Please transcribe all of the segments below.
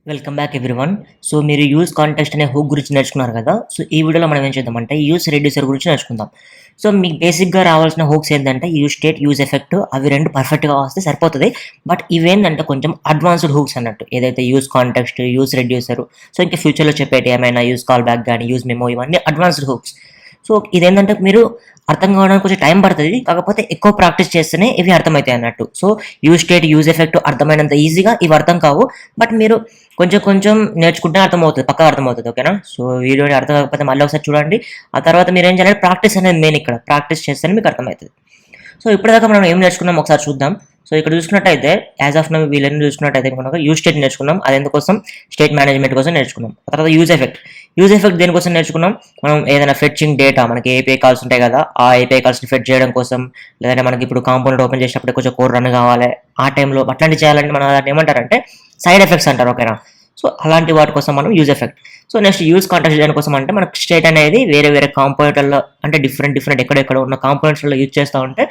Welcome back everyone. So మీరు use context అనే hook గురించి నేర్చుకున్నారు కదా. సో ఈ వీడియోలో మనం ఏం చేద్దామంటే యూజ్ రెడ్యూసర్ గురించి నేర్చుకుందాం. సో మీకు బేసిక్గా రావాల్సిన హుక్స్ ఏంటంటే యూజ్ స్టేట్, యూజ్ ఎఫెక్ట్, అవి రెండు పర్ఫెక్ట్గా వస్తే సరిపోతుంది. బట్ ఇవేంటంటే కొంచెం అడ్వాన్స్డ్ హుక్స్ అన్నట్టు, ఏదైతే use context, use reducer, so ఇంకా ఫ్యూచర్లో చెప్పేటి ఏమైనా యూజ్ కాల్ బ్యాక్ కానీ యూజ్ మెమో, ఇవన్నీ అడ్వాన్స్డ్ హుక్స్. సో ఇదేంటంటే మీరు అర్థం కావడానికి కొంచెం టైం పడుతుంది, కాకపోతే ఎక్కువ ప్రాక్టీస్ చేస్తేనే ఇవి అర్థమవుతాయి అన్నట్టు. So use state, use effect అర్థమైనంత ఈజీగా ఇవి అర్థం కావు, బట్ మీరు కొంచెం కొంచెం నేర్చుకుంటే అర్థమవుతుంది, పక్కా అర్థమవుతుంది. ఓకేనా? సో వీడియోని అర్థం కాకపోతే మళ్ళీ ఒకసారి చూడండి. ఆ తర్వాత మీరు ఏం చేయాలి, ప్రాక్టీస్ అనేది మెయిన్. ఇక్కడ ప్రాక్టీస్ చేస్తేనే మీకు అర్థమవుతుంది. సో ఇప్పటిదాకా మనం ఏం నేర్చుకున్నాం ఒకసారి చూద్దాం. సో ఇక్కడ చూసుకున్నట్టయితే యాజ్ ఆఫ్ నౌ వీళ్ళని చూసుకున్నట్టయితే మనకు యూజ్ స్టేట్ నేర్చుకున్నాం, అది ఎందుకోసం, స్టేట్ మేనేజ్మెంట్ కోసం నేర్చుకున్నాం. ఆ తర్వాత యూజ్ ఎఫెక్ట్. యూజ్ ఎఫెక్ట్ దేనికోసం నేర్చుకున్నాం, మనం ఏదైనా ఫెచ్చింగ్ డేటా, మనకి ఏపీఐ కాల్స్ ఉంటాయి కదా, ఆ ఏపీఐ కాల్స్ని ఫెచ్ చేయడం కోసం, లేదంటే మనకి ఇప్పుడు కాంపోనెంట్ ఓపెన్ చేసినప్పుడు కొంచెం కోడ్ రన్ కావాలి, ఆ టైంలో అట్లాంటి చేయాలంటే మనం దాన్ని ఏమంటారంటే సైడ్ ఎఫెక్ట్స్ అంటారు. ఓకేనా? సో అలాంటి వాటి కోసం మనం use effect. So next use context దేనికోసం అంటే మనకు స్టేట్ అనేది వేరే వేరే కాంపోనెంట్లలో, అంటే డిఫరెంట్ ఎక్కడెక్కడ ఉన్న కాంపోనెంట్స్లో యూజ్ చేస్తూ ఉంటే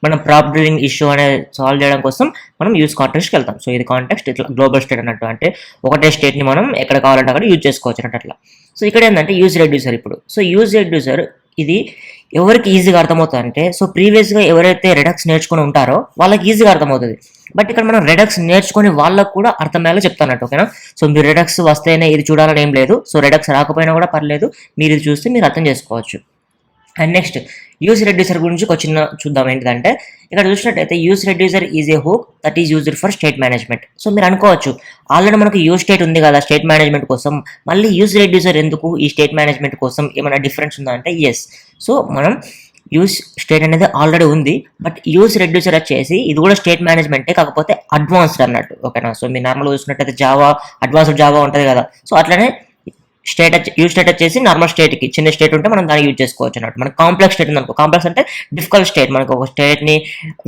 మనం ప్రాబ్లమ్ ఇష్యూ అనేది సాల్వ్ చేయడం కోసం మనం యూజ్ కాంటెక్స్ట్కి వెళ్తాం. సో ఇది కాంటెక్స్ట్ ఇట్లా గ్లోబల్ స్టేట్ అన్నట్టు, అంటే ఒకటే స్టేట్ని మనం ఎక్కడ కావాలంటే అక్కడ యూజ్ చేసుకోవచ్చు అన్నట్టు అట్లా. సో ఇక్కడ ఏంటంటే యూజ్ రెడ్యూసర్. ఇప్పుడు సో యూజ్ రెడ్యూసర్ ఇది ఎవరికి ఈజీగా అర్థమవుతుంది అంటే, సో ప్రీవియస్గా ఎవరైతే రెడక్స్ నేర్చుకుని ఉంటారో వాళ్ళకి ఈజీగా అర్థమవుతుంది. బట్ ఇక్కడ మనం రెడక్స్ నేర్చుకుని వాళ్ళకు కూడా అర్థమయ్యేలా చెప్తానట్టు. ఓకేనా? సో మీరు రెడక్స్ వస్తేనే ఇది చూడాలని ఏం లేదు. సో రెడక్స్ రాకపోయినా కూడా పర్లేదు, మీరు ఇది చూస్తే మీరు అర్థం చేసుకోవచ్చు. అండ్ నెక్స్ట్ యూజ్ రెడ్యూసర్ గురించి ఒక చిన్న చూద్దాం. ఏంటంటే ఇక్కడ చూసినట్టయితే use reducer is a hook that is used for state management. So మీరు అనుకోవచ్చు, ఆల్రెడీ మనకు యూజ్ స్టేట్ ఉంది కదా స్టేట్ మేనేజ్మెంట్ కోసం, మళ్ళీ యూజ్ రెడ్యూసర్ ఎందుకు ఈ స్టేట్ మేనేజ్మెంట్ కోసం, ఏమైనా డిఫరెన్స్ ఉందా అంటే ఎస్. సో మనం యూజ్ స్టేట్ అనేది ఆల్రెడీ ఉంది, బట్ యూజ్ రెడ్యూసర్ వచ్చేసి ఇది కూడా స్టేట్ మేనేజ్మెంటే, కాకపోతే అడ్వాన్స్డ్ అన్నట్టు. ఓకేనా? సో మీరు నార్మల్గా చూసినట్టయితే జావా, అడ్వాన్స్డ్ జావా ఉంటుంది కదా, సో అట్లనే యూజ్ స్టేట్ వచ్చేసి నార్మల్ స్టేట్కి, చిన్న స్టేట్ ఉంటే మనం దాన్ని యూజ్ చేసుకోవచ్చు అన్నట్టు. మనకి కాంప్లెక్స్ స్టేట్ ఉందనుకో, కాంప్లెక్స్ అంటే డిఫికల్ట్ స్టేట్, మనకు ఒక స్టేట్ని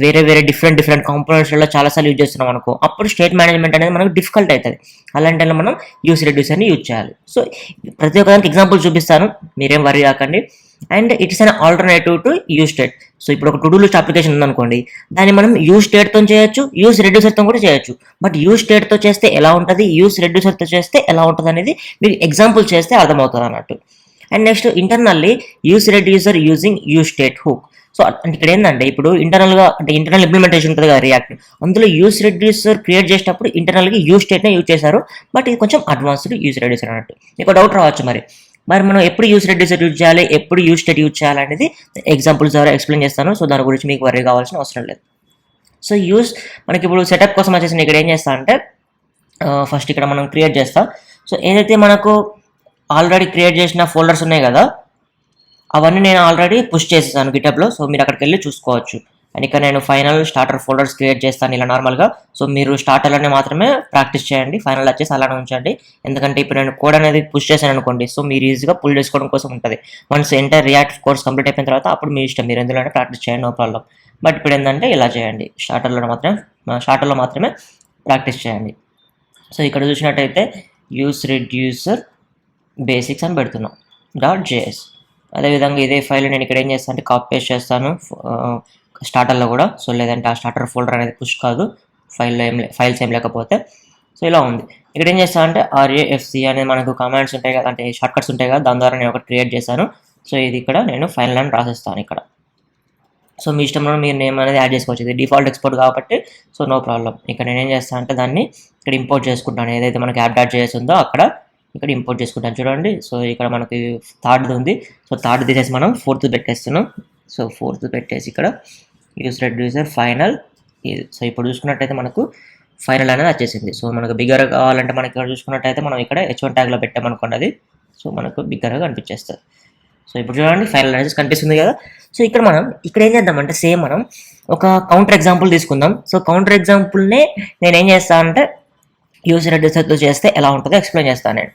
వేరే వేరే డిఫరెంట్ కాంపోనెంట్స్లో చాలాసార్లు యూజ్ చేస్తున్నాం అనుకో, అప్పుడు స్టేట్ మేనేజ్మెంట్ అనేది మనకు డిఫికల్ట్ అవుతుంది. అలాంటి మనం యూజ్ రెడ్యూసర్ని యూజ్ చేయాలి. సో ప్రతి ఒక్కదానికి ఎగ్జాంపుల్ చూపిస్తాను, మీరేం వరీ కాకండి. And it's an alternative to use state. So ఇప్పుడు ఒక టు డూ లిస్ట్ అప్లికేషన్ ఉందనుకోండి, దాన్ని మనం యూజ్ స్టేట్తో చేయొచ్చు, యూజ్ రెడ్యూసర్తో కూడా చేయొచ్చు. బట్ యూజ్ స్టేట్తో చేస్తే ఎలా ఉంటుంది, యూజ్ రెడ్యూసర్తో చేస్తే ఎలా ఉంటుంది అనేది మీకు ఎగ్జాంపుల్ చేస్తే అర్థమవుతుంది అన్నట్టు. And next internally use reducer using use state hook. So అంటే ఇక్కడ ఏంటంటే ఇప్పుడు ఇంటర్నల్గా, అంటే ఇంటర్నల్ ఇంప్లిమెంటేషన్ ఉంటుంది కదా రియాక్ట్, అందులో యూజ్ రెడ్యూసర్ క్రియేట్ చేసేటప్పుడు ఇంటర్నల్గా యూజ్ స్టేట్నే యూజ్ చేశారు, బట్ ఇది కొంచెం అడ్వాన్స్డ్ యూజ్ రెడ్యూసర్ అన్నట్టు. మీకు డౌట్ రావచ్చు, మరి మనం ఎప్పుడు యూజ్ రెడ్యూసర్ యూజ్ చేయాలి, ఎప్పుడు యూజ్ స్టేట్ యూజ్ చేయాలనేది ఎగ్జాంపుల్స్ ద్వారా ఎక్స్ప్లెయిన్ చేస్తాను. సో దాని గురించి మీకు వరీ కావాల్సిన అవసరం లేదు. సో యూజ్ మనకి ఇప్పుడు సెటప్ కోసం వచ్చేసి ఇక్కడ ఏం చేస్తా అంటే ఫస్ట్ ఇక్కడ మనం క్రియేట్ చేస్తాం. సో ఏదైతే మనకు ఆల్రెడీ క్రియేట్ చేసిన ఫోల్డర్స్ ఉన్నాయి కదా, అవన్నీ నేను ఆల్రెడీ పుష్ చేసేసాను గిటబ్లో. సో మీరు అక్కడికి వెళ్ళి చూసుకోవచ్చు. అండ్ ఇక్కడ నేను ఫైనల్ స్టార్టర్ ఫోల్డర్స్ క్రియేట్ చేస్తాను ఇలా నార్మల్గా. సో మీరు స్టార్టర్లోనే మాత్రమే ప్రాక్టీస్ చేయండి, ఫైనల్ వచ్చేసి అలానే ఉంచండి. ఎందుకంటే ఇప్పుడు నేను కోడ్ అనేది పుష్ చేశాను అనుకోండి, సో మీరు ఈజీగా పుల్ చేసుకోవడం కోసం ఉంటుంది. Once enter react course complete అయిపోయిన తర్వాత అప్పుడు మీ ఇష్టం, మీరు ఎందులోనే ప్రాక్టీస్ చేయండి, నో ప్రాబ్లం. బట్ ఇప్పుడు ఏంటంటే ఇలా చేయండి, స్టార్టర్లో మాత్రమే ప్రాక్టీస్ చేయండి. సో ఇక్కడ చూసినట్టయితే యూజ్ రెడ్యూసర్ బేసిక్స్ అని పెడుతున్నాం .js. అదేవిధంగా ఇదే ఫైల్ నేను ఇక్కడ ఏం చేస్తాను అంటే కాపీ పేస్ట్ చేస్తాను స్టార్టర్లో కూడా. సో లేదంటే ఆ స్టార్టర్ ఫోల్డర్ అనేది పుష్ కాదు, ఫైల్స్ ఏం లేకపోతే. సో ఇలా ఉంది. ఇక్కడ ఏం చేస్తాను అంటే RAFC అనేది మనకు కమాండ్స్ ఉంటాయి కదా, అంటే షార్ట్ కట్స్ ఉంటాయి కదా, దాని ద్వారా నేను ఒకటి క్రియేట్ చేశాను. సో ఇది ఇక్కడ నేను ఫైనల్ అని రాసేస్తాను ఇక్కడ. సో మీ ఇష్టంలో మీరు నేమ్ అనేది యాడ్ చేసుకోవచ్చు, ఇది డిఫాల్ట్ ఎక్స్పోర్ట్ కాబట్టి సో నో ప్రాబ్లం. ఇక్కడ నేను ఏం చేస్తాను అంటే దాన్ని ఇక్కడ ఇంపోర్ట్ చేసుకుంటాను, ఏదైతే మనకి యాడ్ ఉందో అక్కడ ఇక్కడ ఇంపోర్ట్ చేసుకుంటాను. చూడండి, సో ఇక్కడ మనకి థర్డ్ ఉంది. సో థర్డ్ తీసేసి మనం ఫోర్త్ పెట్టేస్తున్నాం. సో ఫోర్త్ పెట్టేసి ఇక్కడ యూజ్ రెడ్యూసర్ ఫైనల్. సో ఇప్పుడు చూసుకున్నట్టయితే మనకు ఫైనల్ అనేది వచ్చేసింది. సో మనకు బిగ్గర్ కావాలంటే మనకి ఇక్కడ చూసుకున్నట్టయితే మనం ఇక్కడ H1 ట్యాగ్లో పెట్టామనుకోండి, అది సో మనకు బిగ్గర్గా కనిపించేస్తుంది. సో ఇప్పుడు చూడండి ఫైనల్ అనేది కనిపిస్తుంది కదా. సో ఇక్కడ ఏం చేద్దామంటే సేమ్ మనం ఒక కౌంటర్ ఎగ్జాంపుల్ తీసుకుందాం. సో కౌంటర్ ఎగ్జాంపుల్నే నేను ఏం చేస్తానంటే యూజ్ రెడ్యూసర్తో చేస్తే ఎలా ఉంటుందో ఎక్స్ప్లెయిన్ చేస్తాను నేను.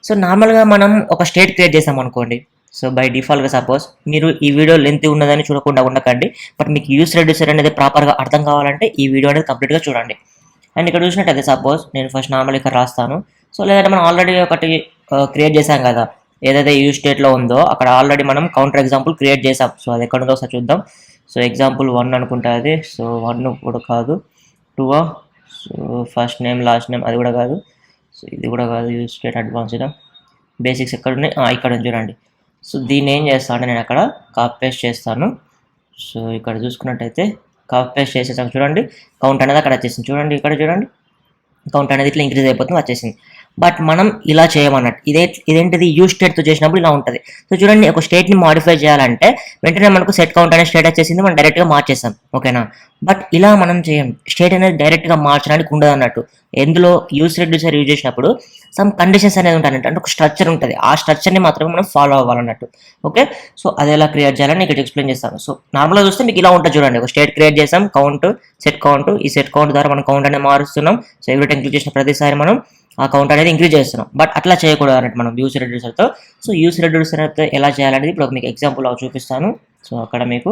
సో నార్మల్గా మనం ఒక స్టేట్ క్రియేట్ చేసాం అనుకోండి, సో బై డిఫాల్ట్గా సపోజ్ మీరు ఈ వీడియో లెంత్ ఉన్నదని చూడకుండా ఉండకండి, బట్ మీకు యూజ్ రెడ్యూసర్ అనేది ప్రాపర్గా అర్థం కావాలంటే ఈ వీడియో అనేది కంప్లీట్గా చూడండి. అండ్ ఇక్కడ చూసినట్టయితే సపోజ్ నేను ఫస్ట్ నార్మల్ ఇక్కడ రాస్తాను. సో లేదంటే మనం ఆల్రెడీ ఒకటి క్రియేట్ చేసాం కదా, ఏదైతే యూజ్ స్టేట్లో ఉందో అక్కడ ఆల్రెడీ మనం కౌంటర్ ఎగ్జాంపుల్ క్రియేట్ చేసాం. సో అది ఎక్కడ ఉందో ఒకసారి చూద్దాం. సో ఎగ్జాంపుల్ 1 అనుకుంటా అది. సో 1 కూడా కాదు, 2. So first name last name అది కూడా కాదు. సో ఇది కూడా కాదు, యూజ్ స్టేట్ అడ్వాన్స్డ్ బేసిక్స్ ఎక్కడ ఉన్నాయి, ఇక్కడ ఉంది చూడండి. సో దీన్ని ఏం చేస్తాను అంటే నేను అక్కడ కాపీ పేస్ట్ చేస్తాను. సో ఇక్కడ చూసుకున్నట్టయితే కాపీ పేస్ట్ చేసేసాను చూడండి, కౌంట్ అనేది అక్కడ వచ్చేసింది చూడండి, ఇక్కడ చూడండి కౌంట్ అనేది ఇట్లా ఇంక్రీజ్ అయిపోతుంది వచ్చేసింది. బట్ మనం ఇలా చేయమన్నట్టు ఇదేంటిది యూజ్ స్టేట్తో చేసినప్పుడు ఇలా ఉంటుంది. సో చూడండి, ఒక స్టేట్ని మాడిఫై చేయాలంటే వెంటనే మనకు సెట్ కౌంట్ అనే స్టేట్ వచ్చేసింది, మనం డైరెక్ట్గా మార్చేస్తాం, ఓకేనా. బట్ ఇలా మనం చేయం, స్టేట్ అనేది డైరెక్ట్గా మార్చడానికి ఉండదు అన్నట్టు. ఎందులో యూజ్ రెడ్యూసర్ యూజ్ చేసినప్పుడు సమ్ కండిషన్స్ అనేది ఉంటాయి అంటే ఒక స్ట్రక్చర్ ఉంటుంది, ఆ స్ట్రక్చర్ని మాత్రమే మనం ఫాలో అవ్వాలన్నట్టు. ఓకే, సో అది ఎలా క్రియేట్ చేయాలని ఇక్కడ ఎక్స్ప్లెయిన్ చేస్తాను. సో నార్మల్గా చూస్తే మీకు ఇలా ఉంటుంది చూడండి, ఒక స్టేట్ క్రియేట్ చేసాం, కౌంట్ సెట్ కౌంట్, ఈ సెట్ కౌంట్ ద్వారా మనం కౌంట్ అనేది మారుస్తున్నాం. సో ఎవ్రీ టైం క్లిక్ చేసిన ప్రతిసారి మనం ఆ కౌంట్ అనేది ఇంక్రీజ్ చేస్తున్నాం. బట్ అట్లా చేయకూడదు అన్నట్టు మనం యూజ్ రెడ్యూసర్తో. సో యూజ్ రెడ్యూసర్తో ఎలా చేయాలనేది ఇప్పుడు మీకు ఎగ్జాంపుల్ చూపిస్తాను. సో అక్కడ మీకు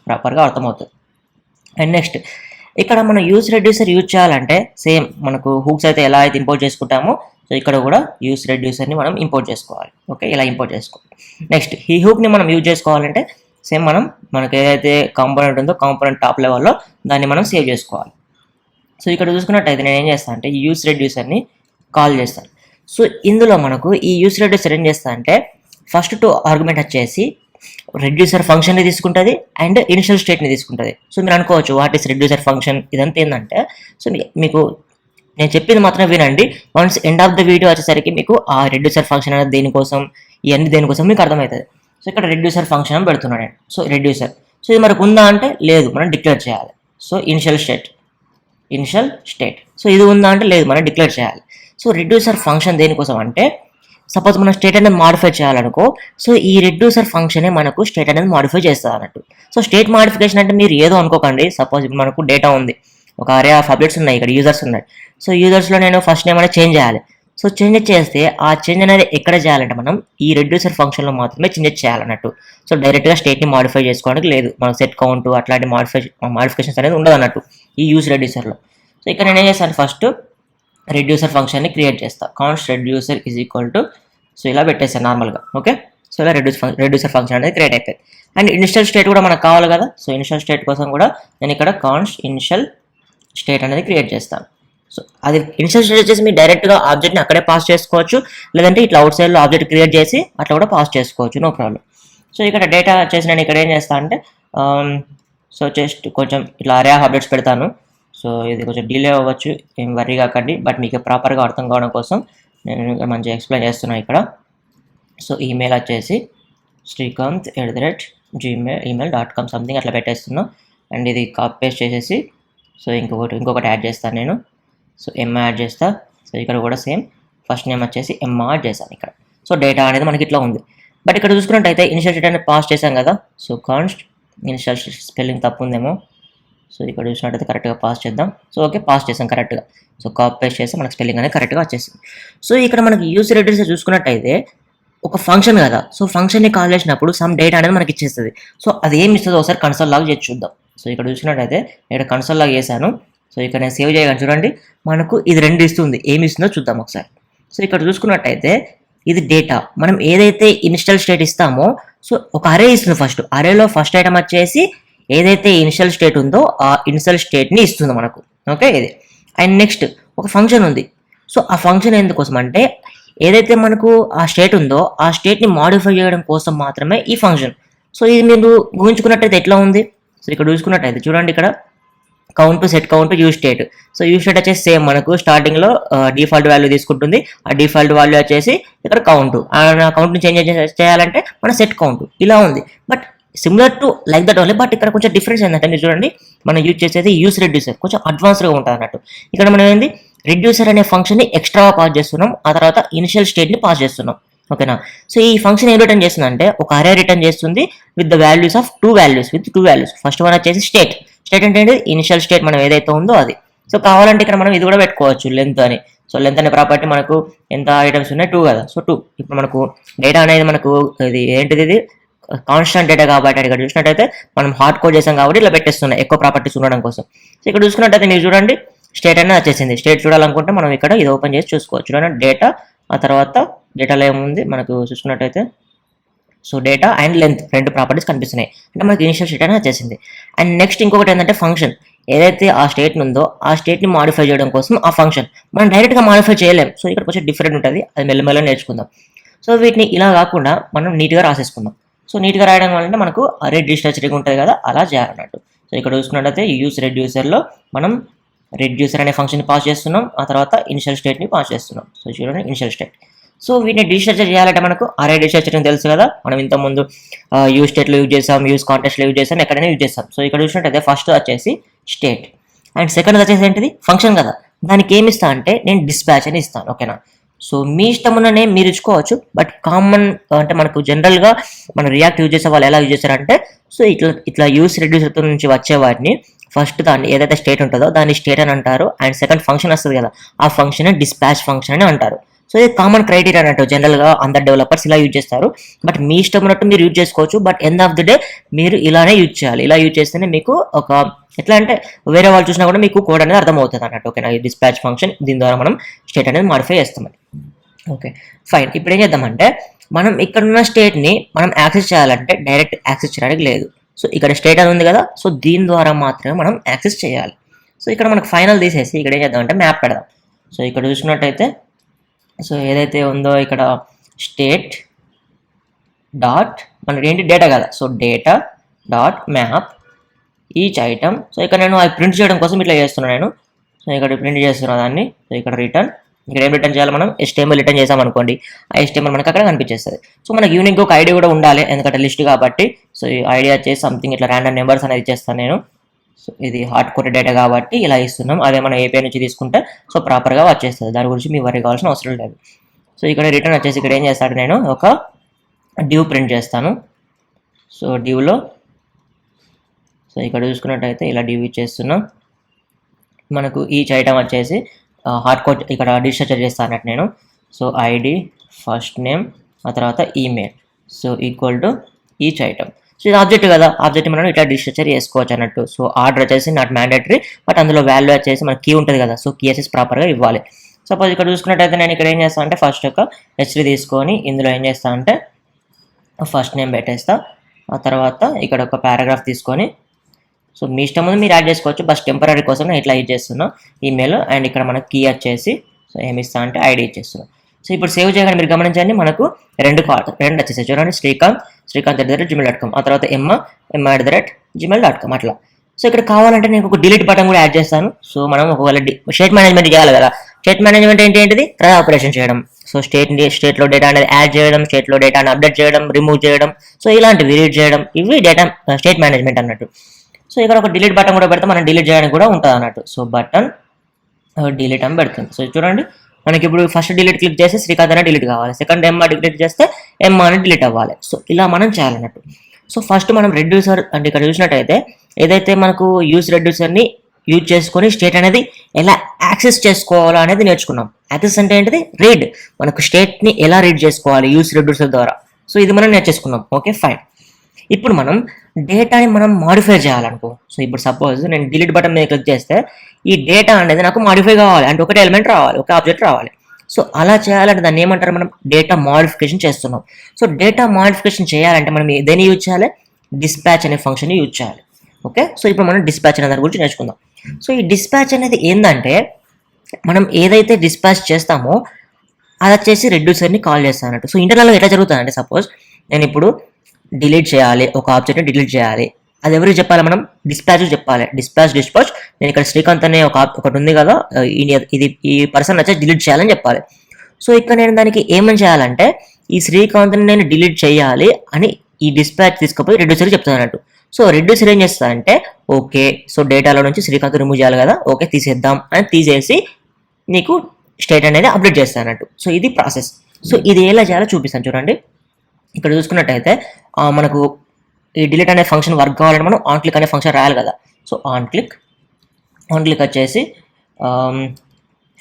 ప్రాపర్గా అర్థమవుతుంది. అండ్ నెక్స్ట్ ఇక్కడ మనం యూజ్ రెడ్యూసర్ యూజ్ చేయాలంటే సేమ్ మనకు హూక్స్ అయితే ఎలా అయితే ఇంపోర్ట్ చేసుకుంటామో, సో ఇక్కడ కూడా యూజ్ రెడ్యూసర్ని మనం ఇంపోర్ట్ చేసుకోవాలి. ఓకే, ఇలా ఇంపోర్ట్ చేసుకోవాలి. నెక్స్ట్ ఈ హూక్ని మనం యూజ్ చేసుకోవాలంటే సేమ్ మనకు ఏదైతే కాంపోనెంట్ ఉందో కాంపోనెంట్ టాప్ లెవెల్లో దాన్ని మనం సేవ్ చేసుకోవాలి. సో ఇక్కడ చూసుకున్నట్టయితే నేను ఏం చేస్తాను అంటే యూజ్ రెడ్యూసర్ని కాల్ చేస్తాను. సో ఇందులో మనకు ఈ యూజ్ రెడ్యూసర్ ఏం చేస్తా అంటే ఫస్ట్ 2 ఆర్గ్యుమెంట్ వచ్చేసి రెడ్యూసర్ ఫంక్షన్ని తీసుకుంటుంది అండ్ ఇనిషియల్ స్టేట్ని తీసుకుంటుంది. సో మీరు అనుకోవచ్చు వాట్ ఈస్ రెడ్యూసర్ ఫంక్షన్, ఇదంతా ఏంటంటే సో మీకు నేను చెప్పింది మాత్రం వినండి. Once end of the video వచ్చేసరికి మీకు ఆ రెడ్యూసర్ ఫంక్షన్ అనేది దేనికోసం, ఇవన్నీ దేనికోసం మీకు అర్థమవుతుంది. సో ఇక్కడ రెడ్యూసర్ ఫంక్షన్ అని పెడుతున్నాను నేను. సో రెడ్యూసర్, సో ఇది మనకు ఉందా అంటే లేదు, మనం డిక్లేర్ చేయాలి. సో ఇనిషియల్ స్టేట్, సో ఇది ఉందా అంటే లేదు, మనం డిక్లేర్ చేయాలి. సో రెడ్యూసర్ ఫంక్షన్ దేనికోసం అంటే సపోజ్ మనం స్టేట్ అనేది మాడిఫై చేయాలనుకో, సో ఈ రెడ్యూసర్ ఫంక్షనే మనకు స్టేట్ అనేది మాడిఫై చేస్తుంది అన్నట్టు. సో స్టేట్ మాడిఫికేషన్ అంటే మీరు ఏదో అనుకోకండి, సపోజ్ ఇప్పుడు మనకు డేటా ఉంది, ఒక అరే ఆఫ్ అప్డేట్స్ ఉన్నాయి, ఇక్కడ యూజర్స్ ఉన్నాయి. సో యూజర్స్లో నేను ఫస్ట్ నేమ్ అనేది చేంజ్ చేయాలి. సో చేంజ్ చేస్తే ఆ చేంజ్ అనేది ఎక్కడ చేయాలంటే మనం ఈ రెడ్యూసర్ ఫంక్షన్లో మాత్రమే చేంజ్ చేయాలన్నట్టు. సో డైరెక్ట్గా స్టేట్ని మాడిఫై చేసుకోవడానికి లేదు, మనకు సెట్ కౌంట్ అట్లాంటి మాడిఫికేషన్స్ అనేది ఉండదు అన్నట్టు ఈ యూజ్ రెడ్యూసర్లో. సో ఇక్కడ నేను ఏం చేస్తాను, ఫస్ట్ రెడ్యూసర్ ఫంక్షన్ని క్రియేట్ చేస్తాను, const reducer is equal to, so ఇలా పెట్టేస్తాను నార్మల్గా. ఓకే, సో ఇలా రెడ్యూసర్ ఫంక్షన్ అనేది క్రియేట్ అయిపోయింది. అండ్ ఇనిషియల్ స్టేట్ కూడా మనకు కావాలి కదా. సో ఇనిషియల్ స్టేట్ కోసం కూడా నేను ఇక్కడ కాన్స్ట్ ఇనిషియల్ స్టేట్ అనేది క్రియేట్ చేస్తాను. సో అది ఇనిషియల్ స్టేట్ వచ్చేసి మీరు డైరెక్ట్గా ఆబ్జెక్ట్ని అక్కడే పాస్ చేసుకోవచ్చు, లేదంటే ఇట్లా అవుట్ సైడ్లో ఆబ్జెక్ట్ క్రియేట్ చేసి అట్లా కూడా పాస్ చేసుకోవచ్చు, నో ప్రాబ్లం. సో ఇక్కడ డేటా వచ్చేసి నేను ఇక్కడ ఏం చేస్తాను అంటే సో జస్ట్ కొంచెం ఇట్లా అరే ఆఫ్ అప్డేట్స్ పెడతాను. సో ఇది కొంచెం డిలే అవ్వచ్చు, ఏం వర్రీ కాకండి, బట్ మీకు ప్రాపర్గా అర్థం కావడం కోసం నేను మంచిగా ఎక్స్ప్లెయిన్ చేస్తున్నాను ఇక్కడ. సో ఈమెయిల్ వచ్చేసి srikanth@gmail.com సంథింగ్ అట్లా పెట్టేస్తున్నాను. అండ్ ఇది కాపీ పేస్ట్ చేసేసి సో ఇంకొకటి యాడ్ చేస్తాను నేను. సో ఎమ్ యాడ్ చేస్తా. సో ఇక్కడ కూడా సేమ్ ఫస్ట్ నేమ్ వచ్చేసి ఎమ్ యాడ్ చేశాను ఇక్కడ. సో డేటా అనేది మనకి ఇట్లా ఉంది. బట్ ఇక్కడ చూసుకున్నట్టయితే ఇనిషియల్ స్టేట్ అనేది పాస్ చేశాం కదా. సో కాన్స్ట్ ఇనిషియల్ స్పెల్లింగ్ తప్పు ఉందేమో. సో ఇక్కడ చూసినట్టయితే కరెక్ట్గా పాస్ చేద్దాం. సో ఓకే, పాస్ చేసాం కరెక్ట్గా. సో కాపీ పేస్ట్ చేస్తే మనకు స్పెల్లింగ్ అనేది కరెక్ట్గా వచ్చేసింది. సో ఇక్కడ మనకి యూజ్ రెడ్యూసర్ చూసుకున్నట్టయితే ఒక ఫంక్షన్ కదా. సో ఫంక్షన్ని కాల్ చేసినప్పుడు సమ్ డేటా అనేది మనకి ఇచ్చేస్తుంది. సో అది ఏమి ఇస్తుందో ఒకసారి కన్సోల్ లాగా చేసి చూద్దాం. సో ఇక్కడ చూసినట్టయితే ఇక్కడ కన్సోల్ లాగా చేశాను. సో ఇక్కడ నేను సేవ్ చేయగానే చూడండి మనకు ఇది 2 ఇస్తుంది. ఏమి ఇస్తుందో చూద్దాం ఒకసారి. సో ఇక్కడ చూసుకున్నట్టయితే ఇది డేటా, మనం ఏదైతే ఇనిషియల్ స్టేట్ ఇస్తామో సో ఒక అరే ఇస్తుంది. ఫస్ట్ అరేలో ఫస్ట్ ఐటమ్ వచ్చేసి ఏదైతే ఇనిషియల్ స్టేట్ ఉందో ఆ ఇనిషియల్ స్టేట్ని ఇస్తుంది మనకు. ఓకే, ఇది. అండ్ నెక్స్ట్ ఒక ఫంక్షన్ ఉంది. సో ఆ ఫంక్షన్ ఎందుకోసం అంటే ఏదైతే మనకు ఆ స్టేట్ ఉందో ఆ స్టేట్ని మాడిఫై చేయడం కోసం మాత్రమే ఈ ఫంక్షన్. సో ఇది మీరు ఊహించుకున్నట్టయితే ఎట్లా ఉంది. సో ఇక్కడ చూసుకున్నట్టయితే చూడండి, ఇక్కడ count set count use state. So use state వచ్చేసి సేమ్ మనకు స్టార్టింగ్లో డిఫాల్ట్ వాల్యూ తీసుకుంటుంది. ఆ డిఫాల్ట్ వాల్యూ వచ్చేసి ఇక్కడ కౌంట్, ఆ కౌంట్ని చేంజ్ చేయాలంటే మన సెట్ కౌంట్ ఇలా ఉంది. But similar to like that only. But ఇక్కడ కొంచెం డిఫరెన్స్ ఏంటంటే మీరు చూడండి, మనం యూజ్ చేసేది యూజ్ రెడ్యూసర్ కొంచెం అడ్వాన్స్గా ఉంటుంది అన్నట్టు. ఇక్కడ మనం ఏంది రెడ్యూసర్ అనే ఫంక్షన్ని ఎక్స్ట్రాగా పాస్ చేస్తున్నాం, ఆ తర్వాత ఇనిషియల్ స్టేట్ని పాస్ చేస్తున్నాం. ఓకేనా. సో ఈ ఫంక్షన్ ఏం రిటర్న్ చేస్తుంది అంటే ఒక అరే రిటర్న్ చేస్తుంది with the values of 2 values. First one వచ్చేసి స్టేట్ అంటే ఇనిషియల్ స్టేట్ మనం ఏదైతే ఉందో అది. సో కావాలంటే ఇక్కడ మనం ఇది కూడా పెట్టుకోవచ్చు, లెంత్ అని. సో లెంత్ అనే ప్రాపర్టీ మనకు ఎంత ఐటమ్స్ ఉన్నాయి 2 కదా. సో 2 ఇప్పుడు మనకు డేటా అనేది మనకు ఇది ఏంటిది, ఇది కాన్స్టెంట్ డేటా కాబట్టి ఇక్కడ చూసినట్టయితే మనం హార్డ్ కోడ్ చేసాం కాబట్టి ఇలా పెట్టేస్తున్నాయి ఎక్కువ ప్రాపర్టీస్ ఉండడం కోసం. సో ఇక్కడ చూసుకున్నట్టయితే మీరు చూడండి స్టేట్ అనేది వచ్చేసింది. స్టేట్ చూడాలనుకుంటే మనం ఇక్కడ ఇది ఓపెన్ చేసి చూసుకోవచ్చు. చూడండి డేటా, ఆ తర్వాత డేటాలో ఏముంది మనకు చూసుకున్నట్టయితే so data and length 2 properties కనిపిస్తున్నాయి. అంటే మనకి ఇనిషియల్ స్టేట్ అనేది వచ్చేసింది. అండ్ నెక్స్ట్ ఇంకొకటి ఏంటంటే ఫంక్షన్. ఏదైతే ఆ స్టేట్ ఉందో ఆ స్టేట్ని మాడిఫై చేయడం కోసం ఆ ఫంక్షన్ మనం డైరెక్ట్గా మాడిఫై చేయలేం. సో ఇక్కడ కొంచెం డిఫరెంట్ ఉంటుంది, అది మెల్లమెల్ల నేర్చుకుందాం. సో వీటిని ఇలా కాకుండా మనం నీట్గా రాసేసుకుందాం. సో నీట్గా రాయడం వల్ల మనకు అరే డిస్ట్రక్చరింగ్ ఉంటుంది కదా, అలా చేయాలన్నట్టు. సో ఇక్కడ చూసుకున్నట్టయితే యూస్ రెడ్యూసర్లో మనం రెడ్యూసర్ అనే ఫంక్షన్ పాస్ చేస్తున్నాం, ఆ తర్వాత ఇనిషియల్ స్టేట్ని పాస్ చేస్తున్నాం. సో చూడండి ఇనిషియల్ స్టేట్. సో వీటిని డిస్ట్రక్చర్ చేయాలంటే మనకు అరే డిస్ట్రక్చరింగ్ తెలుసు కదా, మనం ఇంతకుముందు యూస్ స్టేట్లో యూజ్ చేసాం, యూస్ కాంటెక్స్ట్లో యూజ్ చేసాం, ఎక్కడైనా యూజ్ చేస్తాం. సో ఇక్కడ చూసినట్టయితే ఫస్ట్ వచ్చేసి స్టేట్ అండ్ సెకండ్ వచ్చేసి ఏంటిది ఫంక్షన్ కదా, దానికి ఏమి ఇస్తా అంటే నేను డిస్పాచ్ అని ఇస్తాను. ఓకేనా. సో మీ ఇష్టం ఉన్న నేమ్ మీరు ఇచ్చుకోవచ్చు, బట్ కామన్ అంటే మనకు జనరల్గా మన రియాక్ట్ యూజ్ చేసే వాళ్ళు ఎలా యూజ్ చేస్తారంటే, సో ఇట్లా యూస్ రెడ్యూసర్ నుంచి వచ్చే వాటిని ఫస్ట్ దాన్ని ఏదైతే స్టేట్ ఉంటుందో దాన్ని స్టేట్ అని అంటారు, అండ్ సెకండ్ ఫంక్షన్ వస్తుంది కదా ఆ ఫంక్షన్ డిస్పాచ్ ఫంక్షన్ అని అంటారు. సో ఇది కామన్ క్రైటీరియా అన్నట్టు, జనరల్గా అందరు డెవలపర్స్ ఇలా యూజ్ చేస్తారు. బట్ మీ ఇష్టం ఉన్నట్టు మీరు యూజ్ చేసుకోవచ్చు, but end of the day మీరు ఇలానే యూజ్ చేయాలి. ఇలా యూజ్ చేస్తేనే మీకు ఒక ఎట్లా అంటే వేరే వాళ్ళు చూసినా కూడా మీకు కోడ్ అనేది అర్థమవుతుంది అన్నట్టు. ఓకేనా. ఈ డిస్పాచ్ ఫంక్షన్ దీని ద్వారా మనం స్టేట్ అనేది మాడిఫై చేస్తామని. Okay fine. ఇప్పుడు ఏం చేద్దామంటే మనం ఇక్కడ ఉన్న స్టేట్ని మనం యాక్సెస్ చేయాలంటే డైరెక్ట్ యాక్సెస్ చేయడానికి లేదు. సో ఇక్కడ స్టేట్ అని ఉంది కదా, సో దీని ద్వారా మాత్రమే మనం యాక్సెస్ చేయాలి. సో ఇక్కడ మనకు ఫైనల్ తీసేసి ఇక్కడ ఏం చేద్దామంటే మ్యాప్ పెడదాం. సో ఇక్కడ చూసినట్టయితే సో ఏదైతే ఉందో ఇక్కడ స్టేట్ డాట్ మనకి ఏంటి డేటా కదా, so data dot map each item. So ఇక్కడ నేను అది ప్రింట్ చేయడం కోసం ఇట్లా చేస్తున్నాను నేను. సో ఇక్కడ ప్రింట్ చేస్తున్నాను దాన్ని. సో ఇక్కడ రిటర్న్, ఇక్కడ ఏం రిటర్న్ చేయాలి మనం HTML రిటర్న్ చేసాం అనుకోండి, ఆ HTML మనకి అక్కడ కనిపించేస్తుంది. సో మనకి యూనిక్ ఒక ఐడి కూడా ఉండాలి, ఎందుకంటే లిస్ట్ కాబట్టి. సో ఈ ఐడియా వచ్చేసి సంథింగ్ ఇట్లా ర్యాండమ్ నెంబర్స్ అనేది ఇచ్చేస్తాను నేను. సో ఇది హార్డ్ కోర్ డేటా కాబట్టి ఇలా ఇస్తున్నాం, అదే మనం API నుంచి తీసుకుంటే సో ప్రాపర్గా వచ్చేస్తుంది, దాని గురించి మీ వరి కావాల్సిన అవసరం లేదు. సో ఇక్కడ రిటర్న్ వచ్చేసి ఇక్కడ ఏం చేస్తాడు, నేను ఒక డ్యూ ప్రింట్ చేస్తాను. సో డ్యూలో సో ఇక్కడ చూసుకున్నట్టయితే ఇలా డ్యూ ఇచ్చేస్తున్నాం. మనకు ఈచ్ ఐటమ్ వచ్చేసి హార్డ్ కోడ్ ఇక్కడ డిస్ట్రక్చర్ చేస్తాను అన్నట్టు నేను. సో ఐడి ఫస్ట్ నేమ్ ఆ తర్వాత email so equal to each item. So ఇది ఆబ్జెక్ట్ కదా, ఆబ్జెక్ట్ మనం ఇట్లా డిస్ట్రక్చర్ చేసుకోవచ్చు అన్నట్టు. సో ఆర్డర్ వచ్చేసి నాట్ మ్యాండేటరీ, బట్ అందులో వాల్యూ వచ్చేసి మన కీ ఉంటుంది కదా, సో కీ వచ్చేసి ప్రాపర్గా ఇవ్వాలి. సపోజ్ ఇక్కడ చూసుకున్నట్టయితే నేను ఇక్కడ ఏం చేస్తాను అంటే ఫస్ట్ ఒక H3 తీసుకొని ఇందులో ఏం చేస్తాను అంటే ఫస్ట్ నేమ్ పెట్టేస్తా, ఆ తర్వాత ఇక్కడ ఒక పారాగ్రాఫ్ తీసుకొని సో మీ ఇష్టం ముందు మీరు యాడ్ చేసుకోవచ్చు, బస్ టెంపరీ కోసం నేను ఇట్లా యూజ్ చేస్తున్నాను ఈమెయిల్. అండ్ ఇక్కడ మనకు కీ వచ్చేసి సో ఏమి ఇస్తా అంటే ఐడి ఇచ్చేస్తున్నాను. సో ఇప్పుడు సేవ్ చేయగానే మీరు గమనించండి మనకు రెండు వచ్చేసాయి చూడండి, శ్రీకాంత్@gmail.com, ఆ తర్వాత emma@gmail.com అట్లా. సో ఇక్కడ కావాలంటే నేను ఒక డిలీట్ బటన్ కూడా యాడ్ చేస్తాను. సో మనం ఒకవేళ స్టేట్ మేనేజ్మెంట్ చేయాలి కదా, స్టేట్ మేనేజ్మెంట్ ఏంటిది ట్రై ఆపరేషన్ చేయడం. సో స్టేట్లో డేటా అనేది యాడ్ చేయడం, స్టేట్లో డేటాను అప్డేట్ చేయడం, రిమూవ్ చేయడం, సో ఇలాంటివి రీడ్ చేయడం, ఇవి డేటా స్టేట్ మేనేజ్మెంట్ అన్నట్టు. సో ఇక్కడ ఒక డిలీట్ బటన్ కూడా పెడితే మనం డిలీట్ చేయడానికి కూడా ఉంటుంది అన్నట్టు. సో బటన్ డిలీట్ అని పెడుతుంది. సో చూడండి మనకి ఇప్పుడు ఫస్ట్ డిలీట్ క్లిక్ చేస్తే శ్రీకాంత్ అనేది డిలీట్ కావాలి, సెకండ్ ఎంఆ డిలీట్ చేస్తే ఎంఆ అనేది డిలీట్ అవ్వాలి. సో ఇలా మనం చేయాలన్నట్టు. సో ఫస్ట్ మనం రెడ్యూసర్ అంటే ఇక్కడ చూసినట్టయితే ఏదైతే మనకు యూస్ రెడ్యూసర్ని యూజ్ చేసుకొని స్టేట్ అనేది ఎలా యాక్సెస్ చేసుకోవాలో అనేది నేర్చుకున్నాం. యాక్సెస్ అంటే ఏంటిది, రీడ్, మనకు స్టేట్ని ఎలా రీడ్ చేసుకోవాలి యూస్ రెడ్యూసర్ ద్వారా. సో ఇది మనం నేర్చేసుకున్నాం. Okay fine. ఇప్పుడు మనం డేటాని మనం మాడిఫై చేయాలనుకో. సో ఇప్పుడు సపోజ్ నేను డిలీట్ బటన్ మీద క్లిక్ చేస్తే ఈ డేటా అనేది నాకు మాడిఫై కావాలి అంటే ఒకటే ఎలిమెంట్ రావాలి, ఒక ఆబ్జెక్ట్ రావాలి. సో అలా చేయాలంటే దాన్ని ఏమంటారు, మనం డేటా మాడిఫికేషన్ చేస్తున్నాం. సో డేటా మాడిఫికేషన్ చేయాలంటే మనం దేన్ని యూజ్ చేయాలి, డిస్పాచ్ అనే ఫంక్షన్ యూజ్ చేయాలి. ఓకే. సో ఇప్పుడు మనం డిస్పాచ్ అనే దాని గురించి నేర్చుకుందాం. సో ఈ డిస్పాచ్ అనేది ఏంటంటే మనం ఏదైతే డిస్పాచ్ చేస్తామో అది వచ్చేసి రెడ్యూసర్ని కాల్ చేస్తాను అన్నట్టు. సో ఇంటర్నల్గా ఎట్లా జరుగుతుందంటే సపోజ్ నేను ఇప్పుడు డిలీట్ చేయాలి, ఒక ఆబ్జెక్ట్ని డిలీట్ చేయాలి, అది ఎవరికి చెప్పాలి, మనం డిస్పాచ్ చెప్పాలి. డిస్పాచ్ నేను ఇక్కడ శ్రీకాంత్ అనే ఒకటి ఉంది కదా, ఈ పర్సన్ వచ్చి డిలీట్ చేయాలని చెప్పాలి. సో ఇక్కడ నేను దానికి ఏమని చేయాలంటే ఈ శ్రీకాంత్ని నేను డిలీట్ చేయాలి అని ఈ డిస్పాచ్ తీసుకుపోయి రెడ్యూసర్కి చెప్తాను అన్నట్టు. సో రెడ్యూసర్ ఏం చేస్తానంటే ఓకే, సో డేటాలో నుంచి శ్రీకాంత్ రిమూవ్ చేయాలి కదా, ఓకే తీసేద్దాం అని తీసేసి నీకు స్టేట్ అనేది అప్డేట్ చేస్తాను అన్నట్టు. సో ఇది ప్రాసెస్. సో ఇది ఎలా చేయాలో చూపిస్తాను చూడండి. ఇక్కడ చూసుకున్నట్టయితే మనకు ఈ డిలీట్ అనే ఫంక్షన్ వర్క్ కావాలంటే మనం ఆన్ క్లిక్ అనే ఫంక్షన్ రాయాలి కదా. సో ఆన్ క్లిక్ వచ్చేసి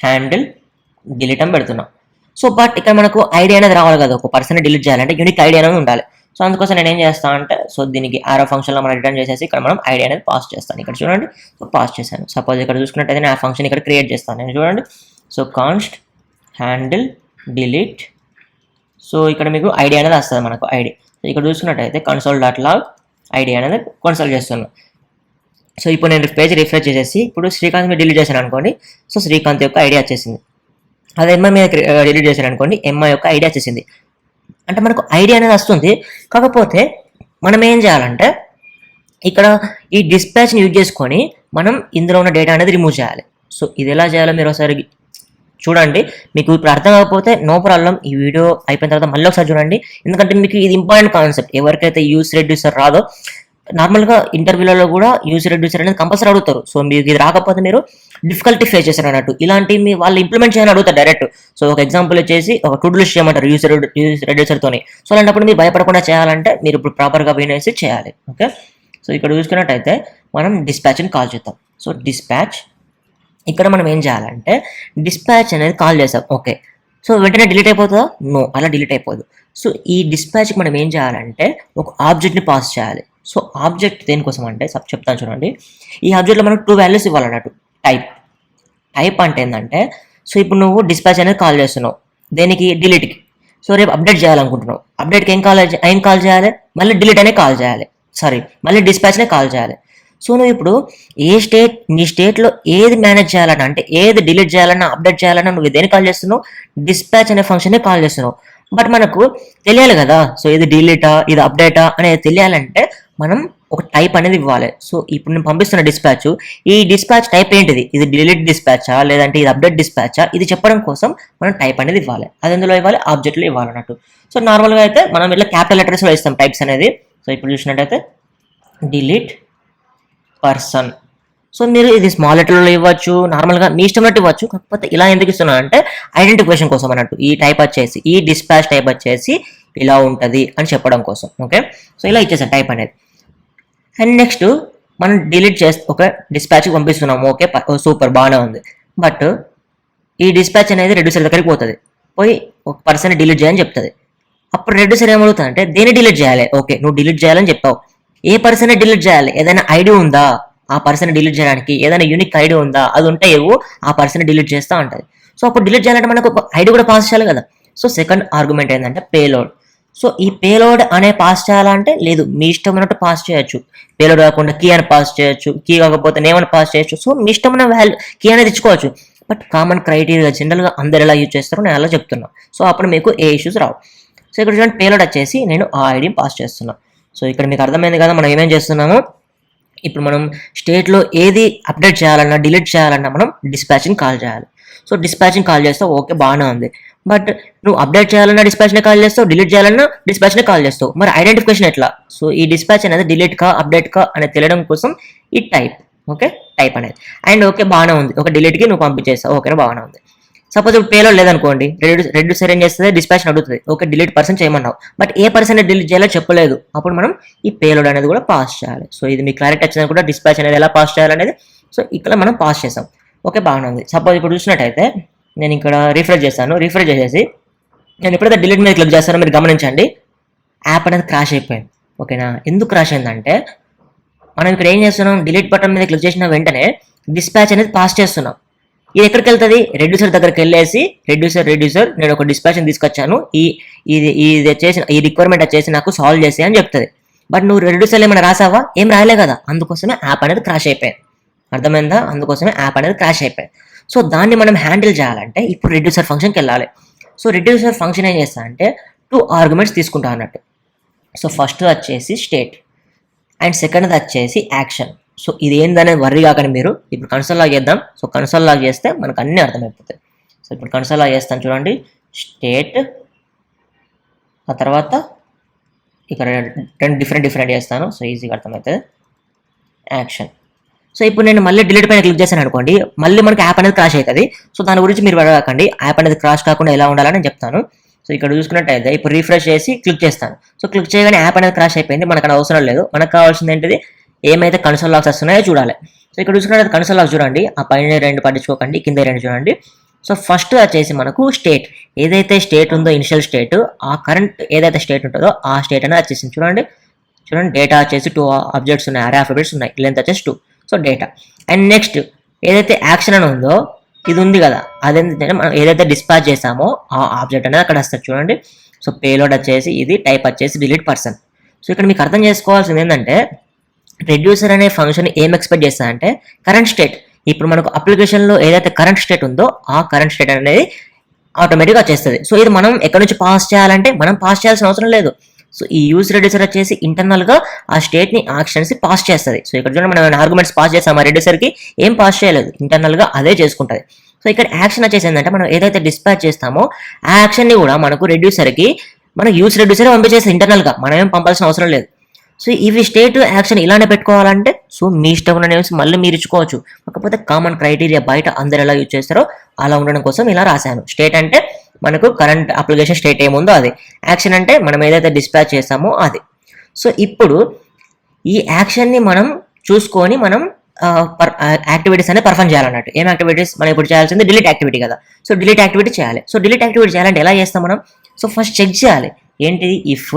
హ్యాండిల్ డిలీట్ అని పెడుతున్నాం. సో బట్ ఇక్కడ మనకు ఐడి అనేది రావాలి కదా, ఒక పర్సన్ డిలీట్ చేయాలంటే యూనిక్ ఐడి అనేది ఉండాలి. సో అందుకోసం నేను ఏం చేస్తాను అంటే సో దీనికి ఆరో ఫంక్షన్లో మనం రిటర్న్ చేసేసి ఇక్కడ మనం ఐడి అనేది పాస్ చేస్తాను. ఇక్కడ చూడండి సో పాస్ చేశాను. సపోజ్ ఇక్కడ చూసుకున్నట్టయితే నేను ఆ ఫంక్షన్ ఇక్కడ క్రియేట్ చేస్తాను నేను చూడండి. So const handle delete, so ఇక్కడ మీకు ఐడి అనేది వస్తుంది మనకు ఐడి. సో ఇక్కడ చూసుకున్నట్టయితే కన్సోల్.log ఐడి అనేది కన్సోల్ చేస్తున్నాం. సో ఇప్పుడు నేను పేజ్ రిఫ్రెష్ చేసేసి ఇప్పుడు శ్రీకాంత్ మీద డిలీట్ చేశాను అనుకోండి. సో శ్రీకాంత్ యొక్క ఐడియా వచ్చేసింది. అదే ఎంఐ మీద డిలీట్ చేశాను అనుకోండి, ఎంఐ యొక్క ఐడియా వచ్చేసింది. అంటే మనకు ఐడియా అనేది వస్తుంది. కాకపోతే మనం ఏం చేయాలంటే ఇక్కడ ఈ డిస్పాచ్ని యూజ్ చేసుకొని మనం ఇందులో ఉన్న డేటా అనేది రిమూవ్ చేయాలి. సో ఇది ఎలా చేయాలో మీరు ఒకసారి చూడండి. మీకు ఇప్పుడు అర్థం కాకపోతే నో ప్రాబ్లం, ఈ వీడియో అయిపోయిన తర్వాత మళ్ళీ ఒకసారి చూడండి. ఎందుకంటే మీకు ఇది ఇంపార్టెంట్ కాన్సెప్ట్. ఎవరికైతే యూస్ రెడ్యూసర్ రాదో, నార్మల్గా ఇంటర్వ్యూలలో కూడా యూస్ రెడ్యూసర్ అనేది కంపల్సరీ అడుగుతారు. సో మీకు ఇది రాకపోతే మీరు డిఫికల్టీ ఫేస్ చేశారు అన్నట్టు. ఇలాంటివి మీ వాళ్ళు ఇంప్లిమెంట్ చేయాలని అడుగుతారు డైరెక్ట్. సో ఒక ఎగ్జాంపుల్ వచ్చేసి ఒక టు డూ లిస్ట్ చేయమంటారు యూస్ రెడ్యూసర్తోని. సో అలాంటప్పుడు మీరు భయపడకుండా చేయాలంటే మీరు ఇప్పుడు ప్రాపర్గా వినేసి చేయాలి. ఓకే, సో ఇక్కడ చూసుకున్నట్టయితే మనం డిస్పాచ్ని కాల్ చేద్దాం. సో డిస్పాచ్, ఇక్కడ మనం ఏం చేయాలంటే డిస్పాచ్ అనేది కాల్ చేస్తాం. ఓకే, సో వెంటనే డిలీట్ అయిపోతుందా? నో, అలా డిలీట్ అయిపోదు. సో ఈ డిస్పాచ్కి మనం ఏం చేయాలంటే ఒక ఆబ్జెక్ట్ని పాస్ చేయాలి. సో ఆబ్జెక్ట్ దేనికోసం అంటే చెప్తాను చూడండి. ఈ ఆబ్జెక్ట్లో మనం 2 వాల్యూస్ ఇవ్వాలన్నట్టు. టైప్ అంటే ఏంటంటే, సో ఇప్పుడు నువ్వు డిస్పాచ్ అనేది కాల్ చేస్తున్నావు దేనికి? డిలీట్కి. సో రేపు అప్డేట్ చేయాలనుకుంటున్నావు, అప్డేట్కి ఏం కాల్ చేయాలి? మళ్ళీ డిలీట్ అనే కాల్ చేయాలి, మళ్ళీ డిస్పాచ్నే కాల్ చేయాలి. సో నువ్వు ఇప్పుడు నీ స్టేట్లో ఏది మేనేజ్ చేయాలన్నా, అంటే ఏది డిలీట్ చేయాలన్నా అప్డేట్ చేయాలన్నా నువ్వు దేని కాల్ చేస్తున్నావు? డిస్పాచ్ అనే ఫంక్షన్ని కాల్ చేస్తున్నావు. బట్ మనకు తెలియాలి కదా, సో ఇది డిలీటా ఇది అప్డేటా అనేది తెలియాలంటే మనం ఒక టైప్ అనేది ఇవ్వాలి. సో ఇప్పుడు నేను పంపిస్తున్న డిస్పాచ్, ఈ డిస్పాచ్ టైప్ ఏంటిది? ఇది డిలీట్ డిస్పాచా లేదంటే ఇది అప్డేట్ డిస్పాచా? ఇది చెప్పడం కోసం మనం టైప్ అనేది ఇవ్వాలి. అది ఎందులో ఇవ్వాలి? ఆబ్జెక్ట్లో ఇవ్వాలి అన్నట్టు. సో నార్మల్గా అయితే మనం ఇట్లా క్యాపిటల్ లెటర్స్లో ఇస్తాం టైప్స్ అనేది. సో ఇప్పుడు చూసినట్టయితే డిలీట్ పర్సన్. సో మీరు ఇది స్మాల్ లెటర్లో ఇవ్వచ్చు, నార్మల్గా మీ ఇష్టం ఇవ్వచ్చు. కాకపోతే ఇలా ఎందుకు ఇస్తున్నాను అంటే ఐడెంటిఫికేషన్ కోసం అన్నట్టు. ఈ టైప్ వచ్చేసి, ఈ డిస్పాచ్ టైప్ వచ్చేసి ఇలా ఉంటుంది అని చెప్పడం కోసం. ఓకే, సో ఇలా ఇచ్చేసాను టైప్ అనేది. అండ్ నెక్స్ట్ మనం డిలీట్ చేస్తే ఒక డిస్పాచ్కి పంపిస్తున్నాము. ఓకే, సూపర్, బాగానే ఉంది. బట్ ఈ డిస్పాచ్ అనేది రెడ్యూసర్ దగ్గరికి పోతుంది, పోయి ఒక పర్సన్ డిలీట్ చేయని చెప్తుంది. అప్పుడు రెడ్యూసర్ ఏమవుతుంది అంటే దేన్ని డిలీట్ చేయాలి? ఓకే, నువ్వు డిలీట్ చేయాలని చెప్పావు. ఏ పర్సన్ డిలీట్ చేయాలి? ఏదైనా ఐడి ఉందా ఆ పర్సన్ డిలీట్ చేయడానికి? ఏదైనా యూనిక్ ఐడి ఉందా? అది ఉంటే ఏవో ఆ పర్సన్ డిలీట్ చేస్తూ ఉంటుంది. సో అప్పుడు డిలీట్ చేయాలంటే మనకు ఐడి కూడా పాస్ చేయాలి కదా. సో సెకండ్ ఆర్గ్యుమెంట్ ఏంటంటే పేలోడ్. సో ఈ పేలోడ్ అనే పాస్ చేయాలంటే లేదు, మీ ఇష్టం ఉన్నట్టు పాస్ చేయొచ్చు. పేలోడ్ కాకుండా కీ అని పాస్ చేయొచ్చు, కీ కాకపోతే నేమ్ అని పాస్ చేయొచ్చు. సో మీ ఇష్టమైన వాల్యూ కీ అనేది ఇచ్చుకోవచ్చు. బట్ కామన్ క్రైటీరియా జనరల్గా అందరు ఎలా యూజ్ చేస్తారో నేను అలా చెప్తున్నా. సో అప్పుడు మీకు ఏ ఇష్యూస్ రావు. సో ఇక్కడ చూడండి, పేలోడ్ వచ్చేసి నేను ఆ ఐడిని పాస్ చేస్తున్నాను. సో ఇక్కడ మీకు అర్థమైంది కదా మనం ఏమేం చేస్తున్నాము. ఇప్పుడు మనం స్టేట్లో ఏది అప్డేట్ చేయాలన్నా డిలీట్ చేయాలన్నా మనం డిస్పాచింగ్ కాల్ చేయాలి. సో డిస్పాచింగ్ కాల్ చేస్తావు, ఓకే బాగానే ఉంది. బట్ నువ్వు అప్డేట్ చేయాలన్నా డిస్పాచ్నే కాల్ చేస్తావు, డిలీట్ చేయాలన్నా డిస్పాచ్నే కాల్ చేస్తావు. మరి ఐడెంటిఫికేషన్ ఎట్లా? సో ఈ డిస్పాచ్ అనేది డిలీట్ కా అప్డేట్ కా అనేది తెలియడం కోసం ఈ టైప్. ఓకే, టైప్ అనేది. అండ్ ఓకే బాగానే ఉంది, ఒక డిలీట్కి నువ్వు పంపించేస్తావు, ఓకేనా బాగానే ఉంది. సపోజ్ ఇప్పుడు పేలోడ్ లేదనుకోండి, రెడ్యూసర్ ఏం చేస్తుంది? డిస్పాచ్ అడుగుతుంది, ఓకే డిలీట్ పర్సన్ చేయమన్నావు, బట్ ఏ పర్సన్ డిలీట్ చేయాలో చెప్పలేదు. అప్పుడు మనం ఈ పేలోడ్ అనేది కూడా పాస్ చేయాలి. సో ఇది మీకు క్లారిటీ వచ్చిందని కూడా డిస్పాచ్ అనేది ఎలా పాస్ చేయాలనేది సో ఇక్కడ మనం పాస్ చేసాం. ఓకే బాగానే ఉంది. సపోజ్ ఇప్పుడు చూసినట్టయితే నేను ఇక్కడ రిఫ్రెష్ చేశాను. రిఫ్రెష్ చేసేసి నేను ఎప్పుడైతే డిలీట్ మీద క్లిక్ చేస్తానో మీరు గమనించండి, యాప్ అనేది క్రాష్ అయిపోయింది. ఓకేనా? ఎందుకు క్రాష్ అయిందంటే మనం ఇక్కడ ఏం చేస్తున్నాం, డిలీట్ బటన్ మీద క్లిక్ చేసిన వెంటనే డిస్పాచ్ అనేది పాస్ చేస్తున్నాం. ఇది ఎక్కడికి వెళ్తుంది? రెడ్యూసర్ దగ్గరికి వెళ్ళేసి రెడ్యూసర్ నేను ఒక డిస్పాచ్ని తీసుకొచ్చాను, ఇది వచ్చేసి ఈ రిక్వైర్మెంట్ వచ్చేసి నాకు సాల్వ్ చేసి అని చెప్తుంది. బట్ నువ్వు రెడ్యూసర్లో ఏమైనా రాసావా? ఏం రాయలే కదా. అందుకోసమే యాప్ అనేది క్రాష్ అయిపోయింది. అర్థమైందా? అందుకోసమే యాప్ అనేది క్రాష్ అయిపోయింది. సో దాన్ని మనం హ్యాండిల్ చేయాలంటే ఇప్పుడు రెడ్యూసర్ ఫంక్షన్కి వెళ్ళాలి. సో రెడ్యూసర్ ఫంక్షన్ ఏం చేస్తా అంటే 2 ఆర్గ్యుమెంట్స్ తీసుకుంటా అన్నట్టు. సో ఫస్ట్ వచ్చేసి స్టేట్ అండ్ సెకండ్ వచ్చేసి యాక్షన్. సో ఇది ఏందనేది వర్రీ కాకండి మీరు. ఇప్పుడు కన్సోల్ లాగ్ చేద్దాం. సో కన్సోల్ లాగ్ చేస్తే మనకు అన్నీ అర్థమైపోతాయి. సో ఇప్పుడు కన్సోల్ లాగ్ చేస్తాను చూడండి, స్టేట్, ఆ తర్వాత ఇక్కడ 2 డిఫరెంట్ చేస్తాను. సో ఈజీగా అర్థమవుతుంది, యాక్షన్. సో ఇప్పుడు నేను మళ్ళీ డిలీట్ పైన క్లిక్ చేశాను అనుకోండి, మళ్ళీ మనకి యాప్ అనేది క్రాష్ అవుతుంది. సో దాని గురించి మీరు అడగకండి, యాప్ అనేది క్రాష్ కాకుండా ఎలా ఉండాలని నేను చెప్తాను. సో ఇక్కడ చూసుకున్నట్టయితే ఇప్పుడు రిఫ్రెష్ చేసి క్లిక్ చేస్తాను. సో క్లిక్ చేయగానే యాప్ అనేది క్రాష్ అయిపోయింది, మనకు అది అవసరం లేదు. మనకు కావాల్సింది ఏంటిది, ఏమైతే కన్సోల్ లాగ్స్ వస్తున్నాయో చూడాలి. సో ఇక్కడ చూసుకున్నట్టు కన్సోల్ లాగ్స్ చూడండి, ఆ పైన 2 పట్టించుకోకండి, కింద 2 చూడండి. సో ఫస్ట్ వచ్చేసి మనకు స్టేట్, ఏదైతే స్టేట్ ఉందో ఇనిషియల్ స్టేట్, ఆ కరెంట్ ఏదైతే స్టేట్ ఉంటుందో ఆ స్టేట్ అనేది వచ్చేసింది. చూడండి డేటా వచ్చేసి 2 ఆబ్జెక్ట్స్ ఉన్నాయి, అరే ఆబ్జెక్ట్స్ ఉన్నాయి, లెంత్ వచ్చేసి 2. So data. అండ్ నెక్స్ట్ ఏదైతే యాక్షన్ అని ఉందో ఇది ఉంది కదా, అదేంటంటే మనం ఏదైతే డిస్పాచ్ చేసామో ఆ ఆబ్జెక్ట్ అనేది అక్కడ వస్తుంది చూడండి. సో పేలోడ్ వచ్చేసి ఇది, టైప్ వచ్చేసి డిలీట్ పర్సన్. సో ఇక్కడ మీకు అర్థం చేసుకోవాల్సింది ఏంటంటే రెడ్యూసర్ అనే ఫంక్షన్ ఏం ఎక్స్పెక్ట్ చేస్తా అంటే కరెంట్ స్టేట్, ఇప్పుడు మనకు అప్లికేషన్లో ఏదైతే కరెంట్ స్టేట్ ఉందో ఆ కరెంట్ స్టేట్ అనేది ఆటోమేటిక్గా వచ్చేస్తుంది. సో ఇది మనం ఎక్కడి నుంచి పాస్ చేయాలంటే మనం పాస్ చేయాల్సిన అవసరం లేదు. సో ఈ యూజ్ రెడ్యూసర్ వచ్చేసి ఇంటర్నల్గా ఆ స్టేట్ని యాక్షన్స్ పాస్ చేస్తుంది. సో ఇక్కడ చూడండి మనం ఆర్గ్యుమెంట్స్ పాస్ చేస్తాం, ఆ రెడ్యూసర్కి ఏం పాస్ చేయలేదు, ఇంటర్నల్గా అదే చేసుకుంటుంది. సో ఇక్కడ యాక్షన్ వచ్చేసి ఏంటంటే మనం ఏదైతే డిస్పాచ్ చేస్తామో ఆ యాక్షన్ని కూడా మనకు రెడ్యూసర్కి మనకు యూజ్ రెడ్యూసర్ పంపించేసి ఇంటర్నల్గా మనం ఏం పంపాల్సిన అవసరం లేదు. సో ఇవి స్టేట్ యాక్షన్ ఇలానే పెట్టుకోవాలంటే సో మీ ఇష్టం ఉన్న నేమ్స్ మళ్ళీ మీరు ఇచ్చుకోవచ్చు. కాకపోతే కామన్ క్రైటీరియా బయట అందరు ఎలా యూజ్ చేస్తారో అలా ఉండడం కోసం ఇలా రాశాను. స్టేట్ అంటే మనకు కరెంట్ అప్లికేషన్ స్టేట్ ఏముందో అది, యాక్షన్ అంటే మనం ఏదైతే డిస్పాచ్ చేస్తామో అది. సో ఇప్పుడు ఈ యాక్షన్ని మనం చూసుకొని మనం యాక్టివిటీస్ అనేది పర్ఫామ్ చేయాలన్నట్టు. ఏం యాక్టివిటీస్ మనం ఇప్పుడు చేయాల్సింది డిలీట్ యాక్టివిటీ కదా. సో డిలీట్ యాక్టివిటీ చేయాలి. సో డిలీట్ యాక్టివిటీ చేయాలంటే ఎలా చేస్తాం మనం? సో ఫస్ట్ చెక్ చేయాలి ఏంటిది, if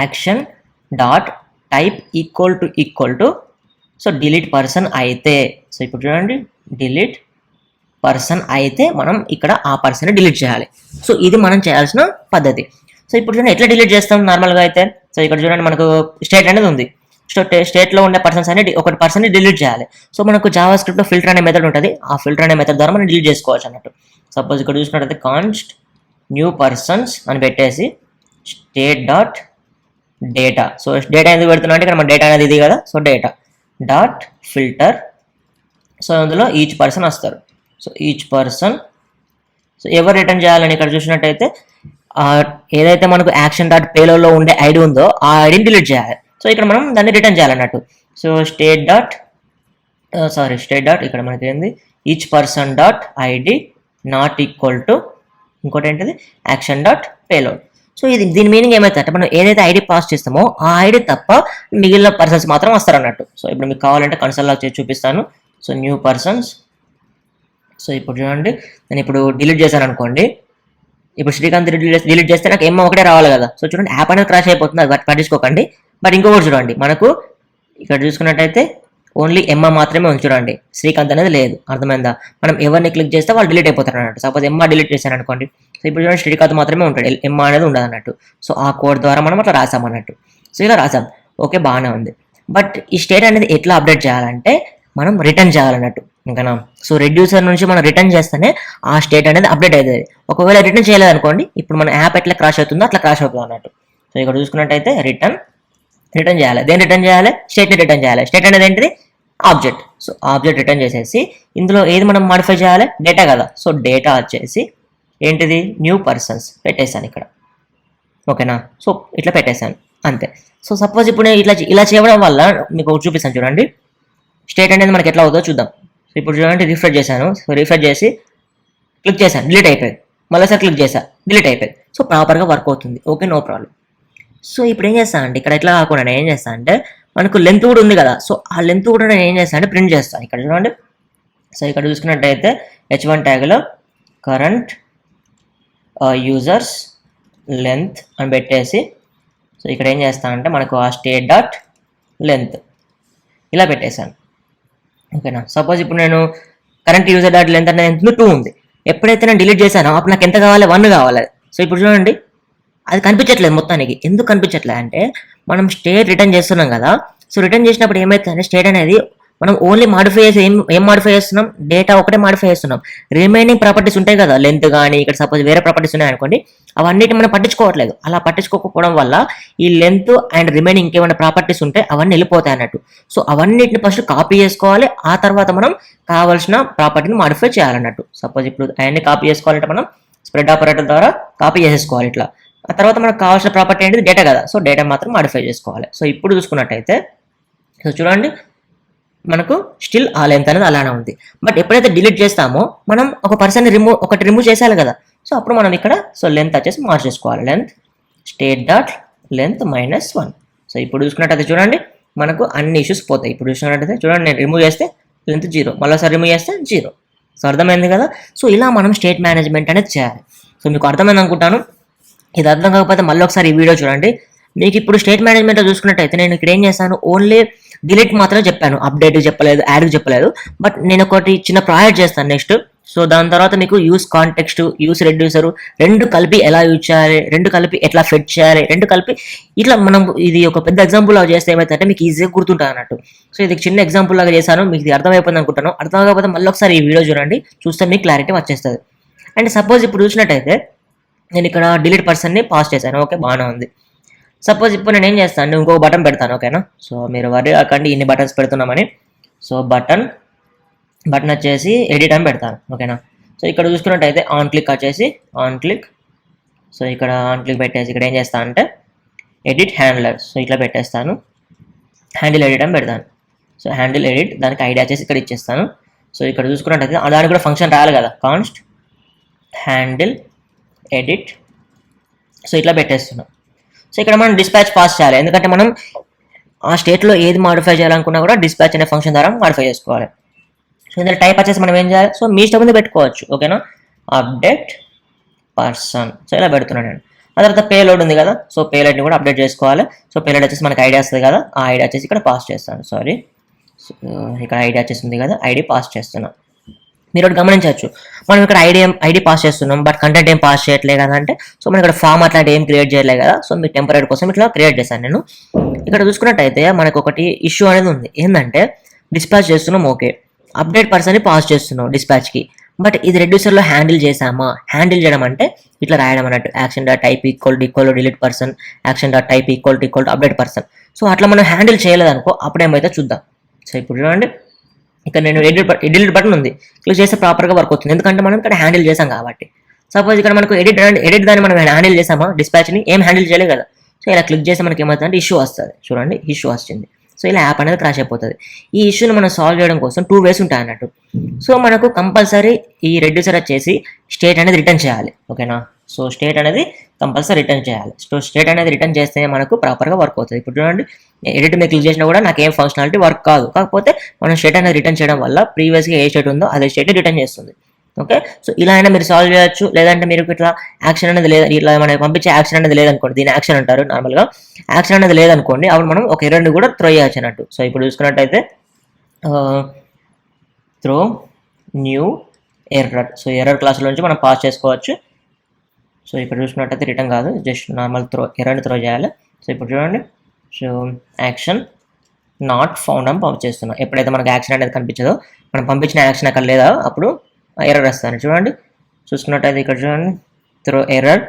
action dot type equal to so delete person అయితే, సో ఇప్పుడు చూడండి డిలీట్ పర్సన్ అయితే మనం ఇక్కడ ఆ పర్సన్ డిలీట్ చేయాలి. సో ఇది మనం చేయాల్సిన పద్ధతి. సో ఇప్పుడు చూడండి ఎట్లా డిలీట్ చేస్తాం నార్మల్గా అయితే. సో ఇక్కడ చూడండి మనకు స్టేట్ అనేది ఉంది. స్టేట్లో ఉండే పర్సన్స్ అనేది ఒక పర్సన్ని డిలీట్ చేయాలి. సో మనకు జావా స్క్రిప్ట్లో ఫిల్టర్ అనే మెథడ్ ఉంటుంది. ఆ ఫిల్టర్ అనే మెథడ్ ద్వారా మనం డిలీట్ చేసుకోవచ్చు అన్నట్టు. సపోజ్ ఇక్కడ చూసినట్టయితే కాన్స్ట్ న్యూ పర్సన్స్ అని పెట్టేసి state dot data. So data ఎందుకు పెడుతున్నా అంటే ఇక్కడ మన డేటా అనేది ఇది కదా. So data dot filter. So అందులో ఈచ్ పర్సన్ వస్తారు. సో ఈచ్ పర్సన్ సో ఎవరు రిటర్న్ చేయాలని ఇక్కడ చూసినట్టయితే ఏదైతే మనకు యాక్షన్ డాట్ పేలోలో ఉండే ఐడి ఉందో ఆ ఐడిని డిలీట్ చేయాలి. సో ఇక్కడ మనం దాన్ని రిటర్న్ చేయాలన్నట్టు. సో స్టేట్ డాట్ ఇక్కడ మనకి ఏంది each person dot ID not equal to ఇంకోటి ఏంటిది యాక్షన్ డాట్ పేలోడ్. సో దీని మీనింగ్ ఏమైతే మనం ఏదైతే ఐడి పాస్ చేస్తామో ఆ ఐడి తప్ప మిగిలిన పర్సన్స్ మాత్రం వస్తారు అన్నట్టు. సో ఇప్పుడు మీకు కావాలంటే కన్సోల్ లాగా చేసి చూపిస్తాను. So new persons. సో ఇప్పుడు చూడండి నేను ఇప్పుడు డిలీట్ చేశాను అనుకోండి. ఇప్పుడు శ్రీకాంత్ డిలీట్ చేస్తే నాకు ఏమో ఒకటే రావాలి కదా. సో చూడండి యాప్ అనేది క్రాష్ అయిపోతుంది, అది పట్టించుకోకండి. బట్ ఇంకొకటి చూడండి మనకు ఇక్కడ చూసుకున్నట్టయితే ఓన్లీ ఎమ్మ మాత్రమే ఉంది చూడండి, శ్రీకాంత్ అనేది లేదు. అర్థమైందా? మనం ఎవరిని క్లిక్ చేస్తే వాళ్ళు డిలీట్ అయిపోతారు అన్నట్టు. సపోజ్ ఎమ్మ డిలీట్ చేశాను అనుకోండి. సో ఇప్పుడు చూడండి శ్రీకాంత్ మాత్రమే ఉంటాడు, ఎమ్మ అనేది ఉండదు అన్నట్టు. సో ఆ కోడ్ ద్వారా మనం అట్లా రాసాం అన్నట్టు. సో ఇలా రాసాం, ఓకే బాగానే ఉంది. బట్ ఈ స్టేట్ అనేది ఎట్లా అప్డేట్ చేయాలంటే మనం రిటర్న్ చేయాలన్నట్టు. ఇంకనా సో రెడ్యూసర్ నుంచి మనం రిటర్న్ చేస్తేనే ఆ స్టేట్ అనేది అప్డేట్ అవుతుంది. ఒకవేళ రిటర్న్ చేయలేదు అనుకోండి, ఇప్పుడు మన యాప్ ఎట్లా క్రాష్ అవుతుందో అట్లా క్రాష్ అవుతుంది అన్నట్టు. సో ఇక్కడ చూసుకున్నట్టయితే రిటర్న్ చేయాలి. దేని రిటర్న్ చేయాలి? స్టేట్ని రిటర్న్ చేయాలి. స్టేట్ అనేది ఏంటిది? ఆబ్జెక్ట్. సో ఆబ్జెక్ట్ రిటర్న్ చేసేసి ఇందులో ఏది మనం మాడిఫై చేయాలి? డేటా కదా. సో డేటా వచ్చేసి ఏంటిది? న్యూ పర్సన్స్ పెట్టేశాను ఇక్కడ, ఓకేనా. సో ఇట్లా పెట్టేశాను అంతే. సో సపోజ్ ఇప్పుడు నేను ఇలా చేయడం వల్ల మీకు ఒకటి చూపిస్తాను చూడండి. స్టేట్ అనేది మనకి ఎట్లా అవుతుందో చూద్దాం. సో ఇప్పుడు చూడండి రిఫ్రెష్ చేశాను. సో రిఫ్రెష్ చేసి క్లిక్ చేశాను, డిలీట్ అయిపోయింది. మళ్ళీసారి క్లిక్ చేశా, డిలీట్ అయిపోయింది. సో ప్రాపర్గా వర్క్ అవుతుంది, ఓకే నో ప్రాబ్లం. సో ఇప్పుడు ఏం చేస్తాను అంటే ఇక్కడ ఎట్లా కాకుండా నేను ఏం చేస్తాను అంటే మనకు లెంత్ కూడా ఉంది కదా. సో ఆ లెంత్ కూడా నేను ఏం చేస్తాను అంటే ప్రింట్ చేస్తాను. ఇక్కడ చూడండి. సో ఇక్కడ చూసుకున్నట్టయితే H1 ట్యాగ్లో కరెంట్ యూజర్స్ లెంత్ అని పెట్టేసి సో ఇక్కడ ఏం చేస్తాను అంటే మనకు ఆ స్టేట్ డాట్ లెంత్ ఇలా పెట్టేశాను, ఓకేనా. సపోజ్ ఇప్పుడు నేను కరెంట్ యూజర్ డాట్ లెంత్ అనేది ఎంత 2 ఉంది. ఎప్పుడైతే నేను డిలీట్ చేశానో అప్పుడు నాకు ఎంత కావాలి? 1 కావాలి. సో ఇప్పుడు చూడండి అది కనిపించట్లేదు మొత్తానికి. ఎందుకు కనిపించట్లేదు అంటే మనం స్టేట్ రిటర్న్ చేస్తున్నాం కదా. సో రిటర్న్ చేసినప్పుడు ఏమవుతుందంటే స్టేట్ అనేది మనం ఓన్లీ మాడిఫై చేసి ఏం మాడిఫై చేస్తున్నాం? డేటా ఒకటే మాడిఫై చేస్తున్నాం. రిమైనింగ్ ప్రాపర్టీస్ ఉంటాయి కదా, లెంత్ కానీ ఇక్కడ సపోజ్ వేరే ప్రాపర్టీస్ ఉన్నాయి అనుకోండి, అవన్నిటి మనం పట్టించుకోవట్లేదు. అలా పట్టించుకోకపోవడం వల్ల ఈ లెంత్ అండ్ రిమైనింగ్ ఇంకేమైనా ప్రాపర్టీస్ ఉంటే అవన్నీ వెళ్ళిపోతాయి అన్నట్టు. సో అవన్నిటిని ఫస్ట్ కాపీ చేసుకోవాలి, ఆ తర్వాత మనం కావాల్సిన ప్రాపర్టీని మాడిఫై చేయాలన్నట్టు. సపోజ్ ఇప్పుడు అవన్నీ కాపీ చేసుకోవాలంటే మనం స్ప్రెడ్ ఆపరేటర్ ద్వారా కాపీ చేసేసుకోవాలి ఇట్లా. ఆ తర్వాత మనకు కావాల్సిన ప్రాపర్టీ ఏంటిది? డేటా కదా. సో డేటా మాత్రం మాడిఫై చేసుకోవాలి. సో ఇప్పుడు చూసుకున్నట్టయితే సో చూడండి మనకు స్టిల్ ఆ లెంత్ అనేది అలానే ఉంది. బట్ ఎప్పుడైతే డిలీట్ చేస్తామో మనం ఒక పర్సన్ని రిమూవ్ చేసేయాలి కదా. సో అప్పుడు మనం ఇక్కడ సో లెంత్ వచ్చేసి మార్చేసుకోవాలి. Length state dot length -1. So ఇప్పుడు చూసుకున్నట్టయితే చూడండి మనకు అన్ని ఇష్యూస్ పోతాయి. ఇప్పుడు చూసుకున్నట్టయితే చూడండి నేను రిమూవ్ చేస్తే లెంత్ 0, మళ్ళీసారి రిమూవ్ చేస్తే 0. సో అర్థమైంది కదా. సో ఇలా మనం స్టేట్ మేనేజ్మెంట్ అనేది చేయాలి. సో మీకు అర్థమైంది అనుకుంటాను. ఇది అర్థం కాకపోతే మళ్ళీ ఒకసారి ఈ వీడియో చూడండి. మీకు ఇప్పుడు స్టేట్ మేనేజ్మెంట్లో చూసుకున్నట్టయితే నేను ఇక్కడ ఏం చేశాను? ఓన్లీ డిలీట్ మాత్రమే చెప్పాను, అప్డేట్ చెప్పలేదు, యాడ్ చెప్పలేదు. బట్ నేను ఒకటి చిన్న ప్రాజెక్ట్ చేస్తాను నెక్స్ట్. సో దాని తర్వాత మీకు యూస్ కాంటెక్స్ట్, యూస్ రెడ్యూసర్ రెండు కలిపి ఎలా యూజ్ చేయాలి, రెండు కలిపి ఎట్లా ఫెట్ చేయాలి, రెండు కలిపి ఇట్లా మనం ఇది ఒక పెద్ద ఎగ్జాంపుల్ లాగా చేస్తే ఏమైతే మీకు ఈజీగా గుర్తుంటుంది అన్నట్టు. సో ఇది చిన్న ఎగ్జాంపుల్ లాగా చేశాను, మీకు ఇది అర్థమైపోయింది అనుకుంటాను. అర్థం కాకపోతే మళ్ళీ ఒకసారి ఈ వీడియో చూడండి, చూస్తే మీకు క్లారిటీ వచ్చేస్తుంది. అండ్ సపోజ్ ఇప్పుడు చూసినట్టయితే నేను ఇక్కడ డిలీట్ పర్సన్ని పాస్ చేశాను, ఓకే బాగానే ఉంది. సపోజ్ ఇప్పుడు నేను ఏం చేస్తాను, ఇంకొక బటన్ పెడతాను, ఓకేనా. సో మీరు వరి కాకండి ఇన్ని బటన్స్ పెడుతున్నామని. సో బటన్ వచ్చేసి ఎడిట్ అని పెడతాను, ఓకేనా. సో ఇక్కడ చూసుకున్నట్టయితే ఆన్ క్లిక్ వచ్చేసి ఆన్ క్లిక్. సో ఇక్కడ ఆన్ క్లిక్ పెట్టేసి ఇక్కడ ఏం చేస్తాను అంటే ఎడిట్ హ్యాండ్లర్, సో ఇట్లా పెట్టేస్తాను. హ్యాండిల్ ఎడిట్ అని పెడతాను. సో హ్యాండిల్ ఎడిట్ దానికి ఐడియా వచ్చేసి ఇక్కడ ఇచ్చేస్తాను. సో ఇక్కడ చూసుకున్నట్టయితే దానికి కూడా ఫంక్షన్ రాయాలి కదా, కాన్స్ట్ హ్యాండిల్ ఎడిట్. సో ఇట్లా పెట్టేస్తున్నాం. సో ఇక్కడ మనం డిస్పాచ్ పాస్ చేయాలి, ఎందుకంటే మనం ఆ స్టేట్లో ఏది మాడిఫై చేయాలనుకున్నా కూడా డిస్పాచ్ అనే ఫంక్షన్ ద్వారా మాడిఫై చేసుకోవాలి. సో ఇందులో టైప్ వచ్చేసి మనం ఏం చేయాలి, సో మీ ఇష్టం ముందు పెట్టుకోవచ్చు, ఓకేనా. అప్డేట్ పర్సన్, సో ఇలా పెడుతున్నాను నేను. ఆ తర్వాత పేలోడ్ ఉంది కదా, సో పేలోడ్ని కూడా అప్డేట్ చేసుకోవాలి. సో పేలోడ్ వచ్చేసి మనకి ఐడియా వస్తుంది కదా, ఆ ఐడియా వచ్చేసి ఇక్కడ పాస్ చేస్తాను. సారీ, ఇక్కడ ఐడియా వచ్చేసింది కదా, ఐడి పాస్ చేస్తున్నాం. మీరు ఒకటి గమనించవచ్చు, మనం ఇక్కడ ఐడి పాస్ చేస్తున్నాం, బట్ కంటెంట్ ఏం పాస్ చేయట్లేదు కదా అంటే, సో మనం ఇక్కడ ఫామ్ అట్లాంటి ఏం క్రియేట్ చేయలేదు కదా. సో మీ టెంపరీ కోసం ఇట్లా క్రియేట్ చేశాను నేను. ఇక్కడ చూసుకున్నట్టయితే మనకు ఒకటి ఇష్యూ అనేది ఉంది, ఏంటంటే డిస్పాచ్ చేస్తున్నాం, ఓకే, అప్డేట్ పర్సన్ని పాస్ చేస్తున్నాం డిస్పాచ్కి, బట్ ఇది రెడ్యూసర్లో హ్యాండిల్ చేసామా. హ్యాండిల్ చేయడం అంటే ఇట్లా రాయడం అన్నట్టు, action dot type equal to delete person, action dot type equal to update person. So అట్లా మనం హ్యాండిల్ చేయలేదనుకో, అప్పుడేమైతే చూద్దాం. సో ఇప్పుడు చూడండి, ఇక్కడ నేను ఎడిట్ బటన్ ఉంది, క్లిక్ చేస్తే ప్రాపర్గా వర్క్ అవుతుంది, ఎందుకంటే మనం ఇక్కడ హ్యాండిల్ చేసాం కాబట్టి. సపోజ్ ఇక్కడ మనకు ఎడిట్ దాన్ని మనం హ్యాండిల్ చేసామా, డిస్పాచ్ని ఏం హ్యాండిల్ చేయలేదు కదా. సో ఇలా క్లిక్ చేస్తే మనకి ఏమవుతుందంటే ఇష్యూ వస్తుంది, చూడండి ఇష్యూ వచ్చింది. సో ఇలా యాప్ అనేది క్రాష్ అయిపోతుంది. ఈ ఇష్యూని మనం సాల్వ్ చేయడం కోసం 2 ways ఉంటాయి అన్నట్టు. సో మనకు కంపల్సరీ ఈ రెడ్యూసర్ వచ్చేసి స్టేట్ అనేది రిటర్న్ చేయాలి, ఓకేనా. సో స్టేట్ అనేది కంపల్సరీ రిటర్న్ చేయాలి. సో స్టేట్ అనేది రిటర్న్ చేస్తే మనకు ప్రాపర్గా వర్క్ అవుతుంది. ఇప్పుడు చూడండి, ఎడిట్ మీద క్లిక్ చేసినా కూడా నాకు ఏం ఫంక్షనాలిటీ వర్క్ కాదు, కాకపోతే మనం స్టేట్ అనేది రిటర్న్ చేయడం వల్ల ప్రీవియస్గా ఏ స్టేట్ ఉందో అదే స్టేట్ రిటర్న్ చేస్తుంది, ఓకే. సో ఇలా అయినా మీరు సాల్వ్ చేయొచ్చు, లేదంటే మీరు ఇట్లా యాక్షన్ అనేది లేదు, ఇట్లా మనం పంపించే యాక్షన్ అనేది లేదనుకోండి, దీని యాక్షన్ అంటారు నార్మల్గా, యాక్షన్ అనేది లేదనుకోండి, అప్పుడు మనం ఒక ఎర్రర్ని కూడా త్రో చేయొచ్చు అన్నట్టు. సో ఇప్పుడు చూసుకున్నట్టయితే throw new error, so error క్లాసుల నుంచి మనం పాస్ చేసుకోవచ్చు. సో ఇక్కడ చూసుకున్నట్టయితే రిటర్న్ కాదు, జస్ట్ నార్మల్ ఎర్రర్ని త్రో చేయాలి. సో ఇప్పుడు చూడండి, సో యాక్షన్ నాట్ ఫౌండ్ అని పంప్ చేస్తున్నాం. ఎప్పుడైతే మనకు యాక్షన్ అనేది కనిపించదో, మనం పంపించిన యాక్షన్ అక్కడ లేదా, అప్పుడు ఎర్రర్ వస్తాను. చూడండి, చూసుకున్నట్టయితే ఇక్కడ చూడండి, throw error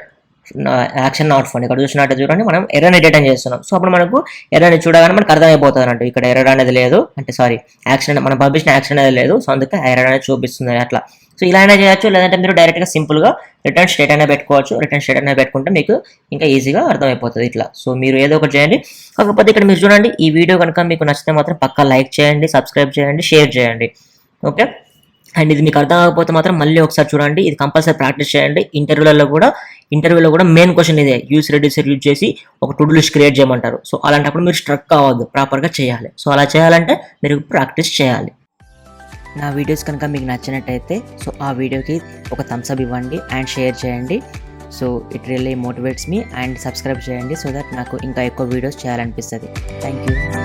action not found, ఇక్కడ చూసినట్టయితే చూడండి మనం ఎర్రర్ని రిటర్న్ చేస్తున్నాం. సో అప్పుడు మనకు ఎర్రర్ని చూడగానే మనకు అర్థమైపోతుంది అన్నట్టు, ఇక్కడ ఎర్రర్ అనేది లేదు, అంటే సారీ యాక్షన్ మనం పంపించిన యాక్షన్ అనేది లేదు, సో అందుకే ఎర్రర్ అనేది చూపిస్తుంది అట్లా. సో ఇలా అయినా చేయొచ్చు, లేదంటే మీరు డైరెక్ట్గా సింపుల్గా రిటర్న్ స్టేట్ అయినా పెట్టుకోవచ్చు. రిటర్న్ స్టేట్ అయినా పెట్టుకుంటే మీకు ఇంకా ఈజీగా అర్థమైపోతుంది ఇట్లా. సో మీరు ఏదో ఒకటి చేయండి. కాకపోతే ఇక్కడ మీరు చూడండి, ఈ వీడియో కనుక మీకు నచ్చితే మాత్రం పక్కా లైక్ చేయండి, సబ్స్క్రైబ్ చేయండి, షేర్ చేయండి, ఓకే. అండ్ ఇది మీకు అర్థం కాకపోతే మాత్రం మళ్ళీ ఒకసారి చూడండి, ఇది కంపల్సరీ ప్రాక్టీస్ చేయండి. ఇంటర్వ్యూలో కూడా మెయిన్ క్వశ్చన్ ఇదే, యూస్ రెడ్యూసర్ యూజ్ చేసి ఒక టు డూ లిస్ట్ క్రియేట్ చేయమంటారు. సో అలాంటప్పుడు మీరు స్ట్రక్ కావద్దు, ప్రాపర్గా చేయాలి. సో అలా చేయాలంటే మీరు ప్రాక్టీస్ చేయాలి. నా వీడియోస్ కనుక మీకు నచ్చినట్టయితే సో ఆ వీడియోకి ఒక థమ్స్ అప్ ఇవ్వండి అండ్ షేర్ చేయండి. So it really motivates me. And subscribe చేయండి, సో దట్ నాకు ఇంకా ఎక్కువ వీడియోస్ చేయాలనిపిస్తుంది. Thank you.